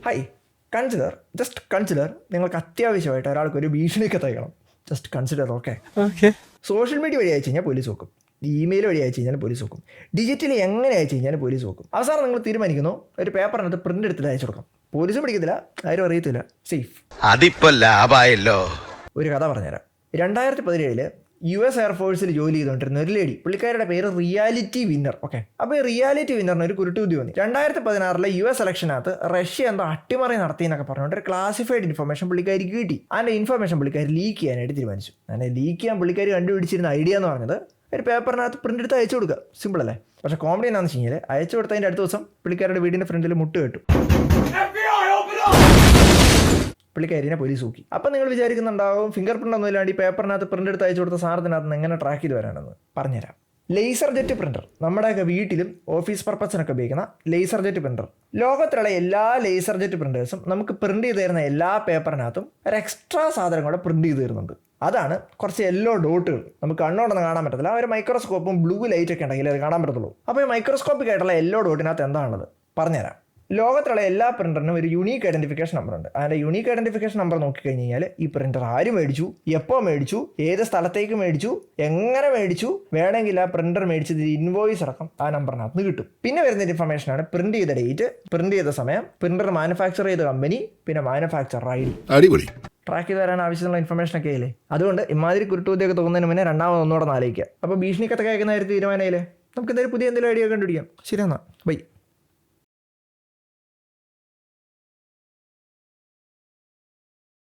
Hi, just consider നിങ്ങൾക്ക് അത്യാവശ്യമായിട്ട് ഒരാൾക്ക് ഒരു ഭീഷണിക്കത്ത് അയക്കണം. Just consider. Okay. Social media വഴി അയച്ചു കഴിഞ്ഞാൽ പോലീസ് നോക്കും, ഇമെയിൽ വഴി അയച്ചു കഴിഞ്ഞാൽ പോലീസ് നോക്കും, ഡിജിറ്റലി എങ്ങനെ അയച്ചു കഴിഞ്ഞാൽ പോലീസ് നോക്കും. അവസാനം നിങ്ങൾ തീരുമാനിക്കുന്നു ഒരു പേപ്പറിനകത്ത് പ്രിന്റ് എടുത്തിട്ട് അയച്ചു കൊടുക്കാം. പോലീസും പിടിക്കത്തില്ല, ആരും അറിയത്തില്ല, സേഫ്. അതിപ്പോ ലാഭായല്ലോ. ഒരു കഥ പറഞ്ഞുതരാം. 2017 US എയർഫോഴ്സിൽ ജോലി ചെയ്തുകൊണ്ടിരുന്ന ഒരു ലേഡി, പുള്ളിക്കാരുടെ പേര് റിയാലിറ്റി വിന്നർ. ഓക്കെ. അപ്പോൾ ഈ റിയാലിറ്റി വിന്നറിന് ഒരു കുരുട്ടുബുദ്ധി വന്നു. 2016 US ഇലക്ഷനകത്ത് റഷ്യ എന്തോ അട്ടിമറി നടത്തി എന്നൊക്കെ പറഞ്ഞുകൊണ്ട് ഒരു ക്ലാസിഫൈഡ് ഇൻഫർമേഷൻ പുള്ളിക്കാരിക്ക് കിട്ടി. അതിൻ്റെ ഇൻഫർമേഷൻ പുള്ളിക്കാരി ലീക്ക് ചെയ്യാനായിട്ട് തീരുമാനിച്ചു. അങ്ങനെ ലീക്ക് ചെയ്യാൻ പുള്ളിക്കാരി കണ്ടുപിടിച്ചിരുന്ന ഐഡിയ എന്ന് പറഞ്ഞത് ഒരു പേപ്പറിനകത്ത് പ്രിന്റ് എടുത്ത് അയച്ചു കൊടുക്കുക. സിമ്പിൾ അല്ലേ? പക്ഷേ കോമഡി എന്താണെന്ന് വെച്ച് കഴിഞ്ഞാൽ അയച്ചു കൊടുത്തതിൻ്റെ അടുത്ത ദിവസം പുള്ളിക്കാരുടെ വീടിൻ്റെ ഫ്രണ്ടിൽ മുട്ട് കേട്ടു. പുള്ളിക്കാരിനെ പോലീസ് നോക്കി. അപ്പം നിങ്ങൾ വിചാരിക്കുന്നുണ്ടാവും ഫിംഗർ പ്രിൻ്റ് ഒന്നും ഇല്ലാണ്ട് ഈ പേപ്പറിനകത്ത് പ്രിൻ്റ് എടുത്ത് അയച്ചു കൊടുത്ത സാധനത്തിനകത്ത് എങ്ങനെ ട്രാക്ക് ചെയ്ത് വരാനെന്ന് പറഞ്ഞുതരാം. ലേസർ ജെറ്റ് പ്രിൻ്റർ, നമ്മുടെയൊക്കെ വീട്ടിലും ഓഫീസ് പർപ്പസിനൊക്കെ ഉപയോഗിക്കുന്ന ലേസർ ജെറ്റ് പ്രിൻ്റർ. ലോകത്തിലുള്ള എല്ലാ ലേസർ ജെറ്റ് പ്രിൻ്റേഴ്സും നമുക്ക് പ്രിൻ്റ് ചെയ്ത് തരുന്ന എല്ലാ പേപ്പറിനകത്തും ഒരു എക്സ്ട്രാ സാധനം കൂടെ പ്രിൻ്റ് ചെയ്ത് തരുന്നുണ്ട്. അതാണ് കുറച്ച് യെല്ലോ ഡോട്ടുകൾ. നമുക്ക് കണ്ണോടൊന്നും കാണാൻ പറ്റത്തില്ല. ഒരു മൈക്രോസ്കോപ്പും ബ്ലൂ ലൈറ്റ് ഒക്കെ ഉണ്ടെങ്കിൽ അത് കാണാൻ പറ്റത്തുള്ളൂ. അപ്പോൾ ഈ മൈക്രോസ്കോപ്പിക് ആയിട്ടുള്ള യെല്ലോ ഡോട്ടിനകത്ത് എന്താണുള്ളത് പറഞ്ഞുതരാം. ലോകത്തുള്ള എല്ലാ പ്രിൻ്ററിനും ഒരു യൂണീക്ക് ഐഡന്റിഫിക്കേഷൻ നമ്പർ ഉണ്ട്. അതിൻ്റെ യൂണീക്ക് ഐഡന്റിഫിക്കേഷൻ നമ്പർ നോക്കിക്കഴിഞ്ഞ് കഴിഞ്ഞാൽ ഈ പ്രിൻ്റർ ആര് മേടിച്ചു, എപ്പോൾ മേടിച്ചു, ഏത് സ്ഥലത്തേക്ക് മേടിച്ചു, എങ്ങനെ മേടിച്ചു, വേണമെങ്കിൽ ആ പ്രിൻ്റർ മേടിച്ചത് ഇൻവോയ്സ് അടക്കം ആ നമ്പറിനകത്ത് നിന്ന് കിട്ടും. പിന്നെ വരുന്ന ഇൻഫർമേഷനാണ് പ്രിന്റ് ചെയ്ത ഡേറ്റ്, പ്രിന്റ് ചെയ്ത സമയം, പ്രിൻ്റർ മാനുഫാക്ചർ ചെയ്ത കമ്പനി, പിന്നെ മാനുഫാക്ചർ ഐഡി. അടിപൊളി. ട്രാക്ക് ചെയ്ത് തരാൻ ആവശ്യമുള്ള ഇൻഫർമേഷനൊക്കെ ആയില്ലേ. അതുകൊണ്ട് ഇമാതിരി കുരുട്ടുബുദ്ധിയൊക്കെ തോന്നുന്നതിന് മുന്നേ രണ്ടാമത് ഒന്നുകൂടെ ആലോചിക്കുക. അപ്പോൾ ഭീഷണിക്കത്തൊക്കെ അയക്കുന്ന കാര്യത്തിൽ തീരുമാനമായില്ലേ. നമുക്ക് എന്തെങ്കിലും പുതിയ എന്തെങ്കിലും ഐഡിയ കണ്ടുപിടിക്കാം. ശരി, എന്നാൽ ബൈ.